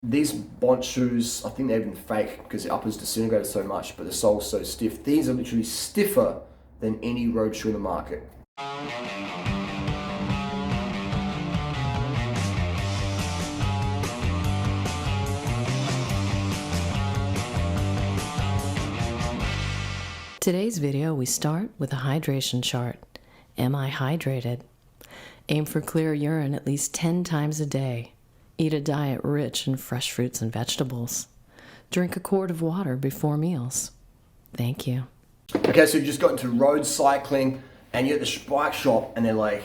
These Bont shoes, I think they're even fake because the uppers disintegrated so much, but the sole's so stiff. These are literally stiffer than any road shoe in the market. Today's video, we start with a hydration chart. Am I hydrated? Aim for clear urine at least 10 times a day. Eat a diet rich in fresh fruits and vegetables. Drink a quart of water before meals. Thank you. Okay, so you just got into road cycling and you're at the bike shop and they're like,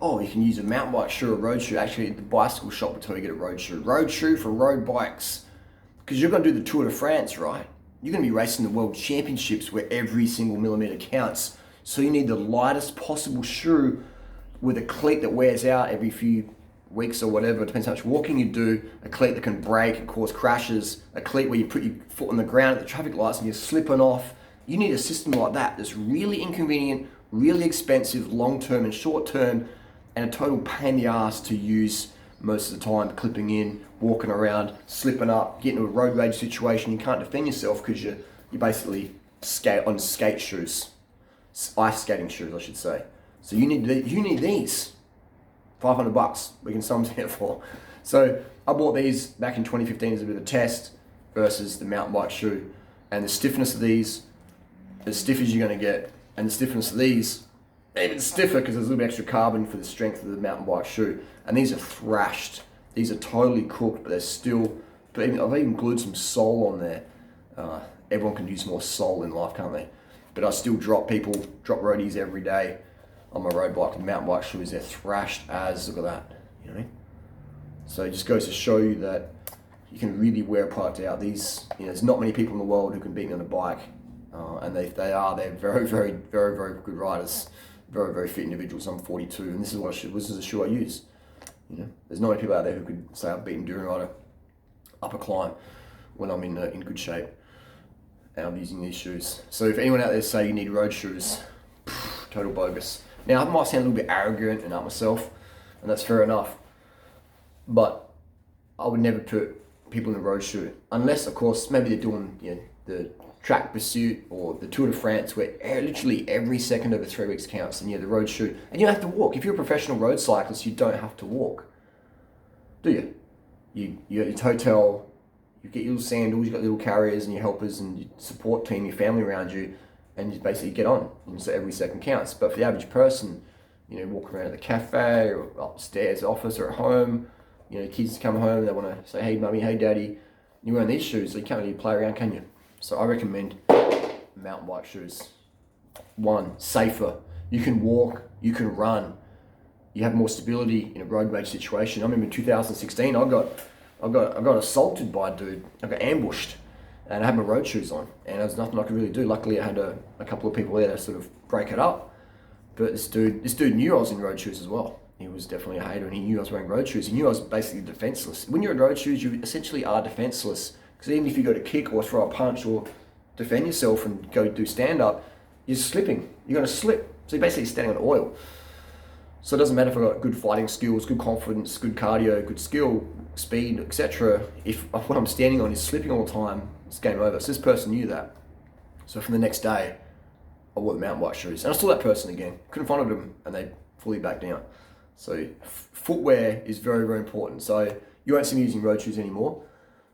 oh, you can use a mountain bike shoe or a road shoe. Actually, the bicycle shop will tell you to get a road shoe. Road shoe for road bikes. Because you're going to do the Tour de France, right? You're going to be racing the world championships where every single millimeter counts. So you need the lightest possible shoe with a cleat that wears out every few weeks or whatever. It depends how much walking you do. A cleat that can break and cause crashes. A cleat where you put your foot on the ground at the traffic lights and you're slipping off. You need a system like that that's really inconvenient, really expensive, long-term and short-term, and a total pain in the ass to use most of the time, clipping in, walking around, slipping up, getting into a road rage situation. You can't defend yourself because you're basically on skate shoes, ice skating shoes, I should say. So you need these. $500 we can sell them here for. So I bought these back in 2015 as a bit of a test versus the mountain bike shoe, and the stiffness of these, as stiff as you're going to get, and the stiffness of these even stiffer because there's a little bit extra carbon for the strength of the mountain bike shoe. And these are thrashed. These are totally cooked, but they're still. But I've even glued some sole on there. Everyone can use more sole in life, can't they? But I still drop roadies every day on my road bike with mountain bike shoes. They're thrashed as, look at that, you know what I mean? So it just goes to show you that you can really wear a product out. These, there's not many people in the world who can beat me on a bike, and they're very, very, very, very good riders, very, very fit individuals. I'm 42, and this is a shoe I use. There's not many people out there who could say I've beaten durianrider up a climb when I'm in good shape, and I'm using these shoes. So if anyone out there say you need road shoes, total bogus. Now, I might sound a little bit arrogant and up myself, and that's fair enough, but I would never put people in a road shoe, unless, of course, maybe they're doing the track pursuit or the Tour de France, where literally every second over 3 weeks counts, and the road shoe, and you don't have to walk. If you're a professional road cyclist, you don't have to walk, do you? You at your hotel, you get your little sandals, you got little carriers and your helpers and your support team, your family around you, and you basically get on. So every second counts. But for the average person, walk around at the cafe or upstairs office or at home, kids come home and they want to say, hey mummy, hey daddy, you're wearing these shoes, so you can't really play around, can you? So I recommend mountain bike shoes. One, safer. You can walk, you can run, you have more stability in a road rage situation. I remember in 2016, I got assaulted by a dude. I got ambushed, and I had my road shoes on, and there was nothing I could really do. Luckily, I had a couple of people there to sort of break it up. But this dude knew I was in road shoes as well. He was definitely a hater, and he knew I was wearing road shoes. He knew I was basically defenseless. When you're in road shoes, you essentially are defenseless, because even if you go to kick or throw a punch or defend yourself and go do stand-up, you're slipping. You're going to slip. So you're basically standing on oil. So it doesn't matter if I've got good fighting skills, good confidence, good cardio, good skill, speed, etc. If what I'm standing on is slipping all the time, it's game over. So this person knew that. So from the next day, I wore the mountain bike shoes. And I saw that person again. Couldn't find them, and they fully backed down. So footwear is very, very important. So you won't see me using road shoes anymore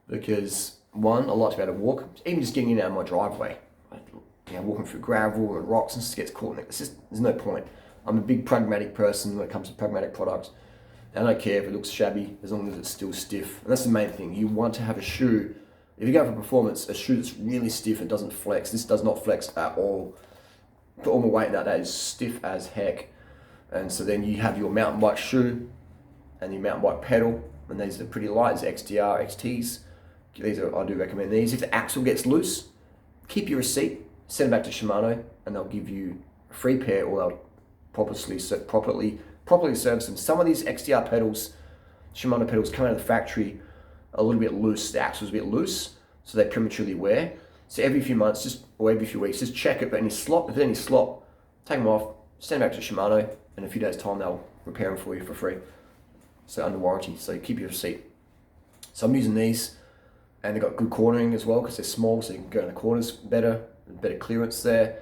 because, one, I like to be able to walk, even just getting in and out of my driveway. Walking through gravel and rocks and just gets caught in it. There's no point. I'm a big pragmatic person when it comes to pragmatic products. I don't care if it looks shabby as long as it's still stiff. And that's the main thing. You want to have a shoe, if you go for performance, a shoe that's really stiff and doesn't flex. This does not flex at all. Put all my weight in that is stiff as heck. And so then you have your mountain bike shoe and your mountain bike pedal, and these are pretty light. It's XDR, XTs. I do recommend these. If the axle gets loose, keep your receipt, send it back to Shimano, and they'll give you a free pair, or they'll properly service them. Some of these XDR pedals, Shimano pedals, come out of the factory a little bit loose. The axle's a bit loose, so they prematurely wear. So every few months, or every few weeks, just check it. But if there's any slop, take them off, send them back to Shimano, and in a few days' time they'll repair them for you for free. So under warranty. So keep your receipt. So I'm using these, and they've got good cornering as well because they're small, so you can go in the corners better clearance there.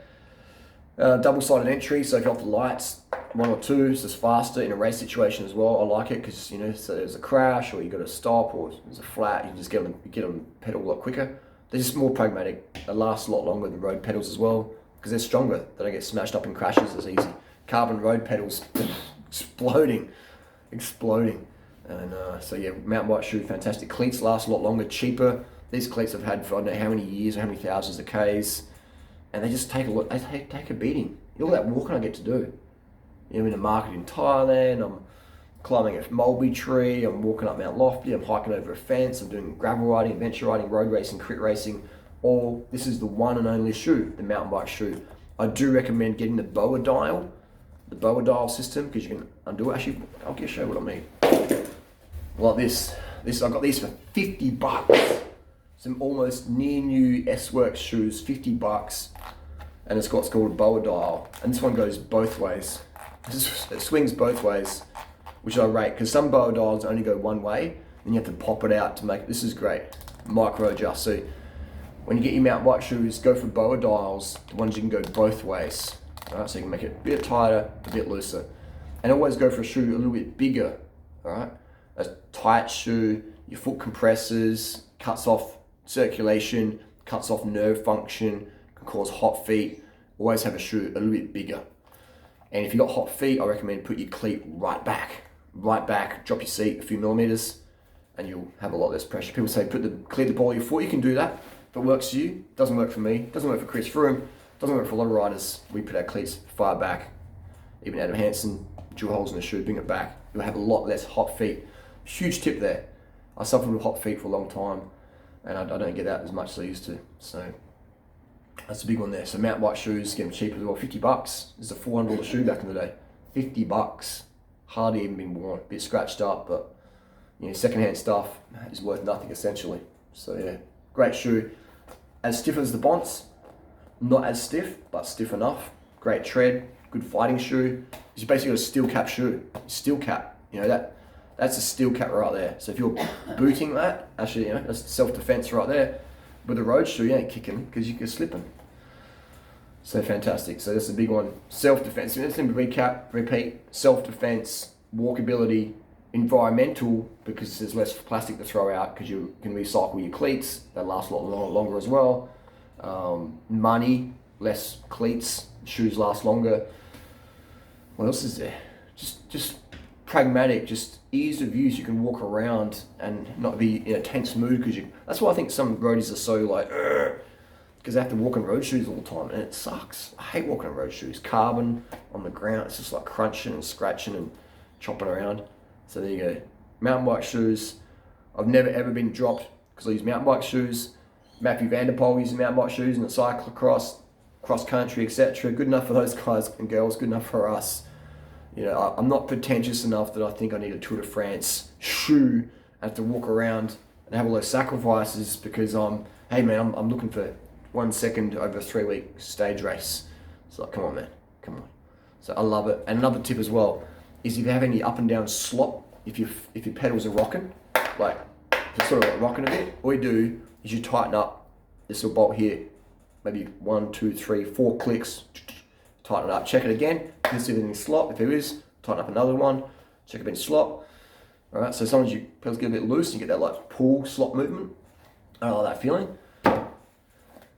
Double-sided entry, so if you're off the lights, 1 or 2, it's just faster in a race situation as well. I like it because, you know, so there's a crash or you got to stop or there's a flat, you can just get on the pedal a lot quicker. They're just more pragmatic. They last a lot longer than road pedals as well because they're stronger. They don't get smashed up in crashes as easy. Carbon road pedals, exploding. And so yeah, mountain bike shoe, fantastic. Cleats last a lot longer, cheaper. These cleats I've had for I don't know how many years or how many thousands of Ks, and they just take a lot. They take a beating. All that walking I get to do. You know, I'm in a market in Thailand. I'm climbing a mulberry tree. I'm walking up Mount Lofty. I'm hiking over a fence. I'm doing gravel riding, adventure riding, road racing, crit racing. All this is the one and only shoe, the mountain bike shoe. I do recommend getting the boa dial, system, because you can undo it. Actually, I'll just show you what I mean. Like this. I got these for $50. Some almost near new S-Works shoes, $50, and it's got what's called a boa dial, and this one goes both ways. It swings both ways, which I rate because some boa dials only go one way, and you have to pop it out to make. This is great, micro adjust. So when you get your mountain bike shoes, go for boa dials, the ones you can go both ways. All right, so you can make it a bit tighter, a bit looser, and always go for a shoe a little bit bigger. All right, a tight shoe, your foot compresses, cuts off circulation, cuts off nerve function, can cause hot feet. Always have a shoe a little bit bigger. And if you've got hot feet, I recommend put your cleat right back, drop your seat a few millimeters, and you'll have a lot less pressure. People say clear the ball of your foot. You can do that. If it works for you, doesn't work for me, doesn't work for Chris Froome, doesn't work for a lot of riders. We put our cleats far back. Even Adam Hansen, drill holes in the shoe, bring it back. You'll have a lot less hot feet. Huge tip there. I suffered with hot feet for a long time, and I don't get that as much as I used to. So that's a big one there. So mountain bike shoes, get them cheap as well. $50. This is a $400 shoe back in the day. $50. Hardly even been worn. A bit scratched up, but you know, secondhand stuff is worth nothing essentially. So yeah, great shoe. As stiff as the Bonds, not as stiff, but stiff enough. Great tread, good fighting shoe. It's basically a steel cap shoe. Steel cap, you know that's a steel cap right there. So if you're booting that, actually, you know, that's self-defense right there. With a road shoe, you ain't kicking because you're slipping. So fantastic. So that's a big one. Self-defense. Let's repeat. Self-defense, walkability, environmental, because there's less plastic to throw out because you can recycle your cleats. They last a lot longer as well. Money, less cleats, shoes last longer. What else is there? Just pragmatic, just ease of use. You can walk around and not be in a tense mood because that's why I think some roadies are so like, because they have to walk in road shoes all the time and it sucks. I hate walking in road shoes. Carbon on the ground, it's just like crunching and scratching and chopping around. So there you go. Mountain bike shoes. I've never ever been dropped because I use mountain bike shoes. Matthew Van der Poel uses mountain bike shoes in the cyclocross, cross country, etc. Good enough for those guys and girls, good enough for us. You know, I'm not pretentious enough that I think I need a Tour de France shoe. I have to walk around and have all those sacrifices because hey man, I'm looking for 1 second over a 3-week stage race. It's like, come on man, come on. So I love it. And another tip as well is if you have any up and down slop, if your pedals are rocking, like they're sort of like rocking a bit, all you do is you tighten up this little bolt here, maybe 1, 2, 3, 4 clicks. Tighten it up, check it again, see if there's slop. If there is, tighten up another one, check if it's slop. All right, so sometimes your pedals get a bit loose, you get that like pull slop movement. I don't like that feeling.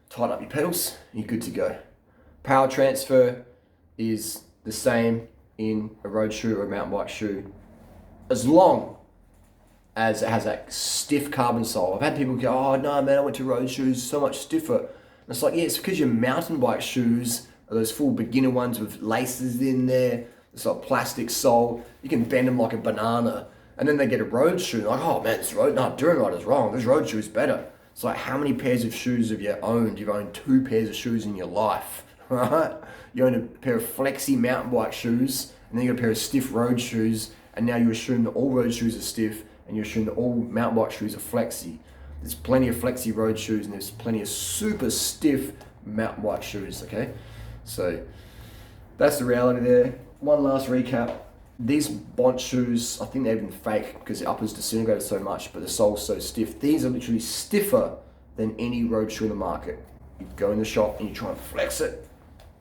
Tighten up your pedals, you're good to go. Power transfer is the same in a road shoe or a mountain bike shoe, as long as it has that stiff carbon sole. I've had people go, oh no man, I went to road shoes, so much stiffer. And it's like, yeah, it's because your mountain bike shoes are those full beginner ones with laces in there. It's like plastic sole. You can bend them like a banana. And then they get a road shoe. Like, oh man, durianrider's wrong. This road shoe is better. It's like, how many pairs of shoes have you owned? You've owned 2 pairs of shoes in your life, right? You own a pair of flexi mountain bike shoes, and then you got a pair of stiff road shoes, and now you assume that all road shoes are stiff, and you assume that all mountain bike shoes are flexi. There's plenty of flexi road shoes, and there's plenty of super stiff mountain bike shoes, okay? So that's the reality there. One last recap. These Bont shoes, I think they're even fake because the uppers disintegrated so much, but the sole's so stiff. These are literally stiffer than any road shoe in the market. You go in the shop and you try and flex it.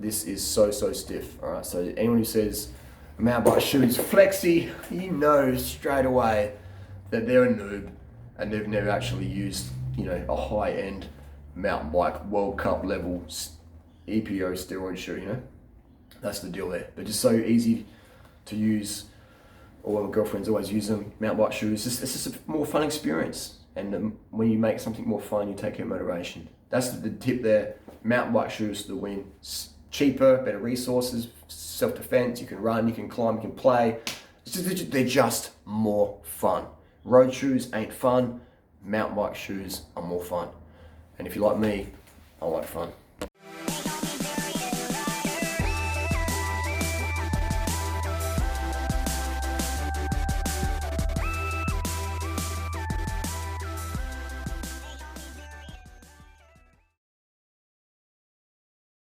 This is so stiff. All right, so anyone who says a mountain bike shoe is flexy, you know straight away that they're a noob and they've never actually used, a high-end mountain bike World Cup level EPO steroid shoe. That's the deal there. They're just so easy to use. All my girlfriends always use them. Mountain bike shoes. It's just a more fun experience. And when you make something more fun, you take your motivation. That's the tip there. Mountain bike shoes to the win. Cheaper, better resources, self-defense. You can run, you can climb, you can play. They're just more fun. Road shoes ain't fun. Mountain bike shoes are more fun. And if you're like me, I like fun.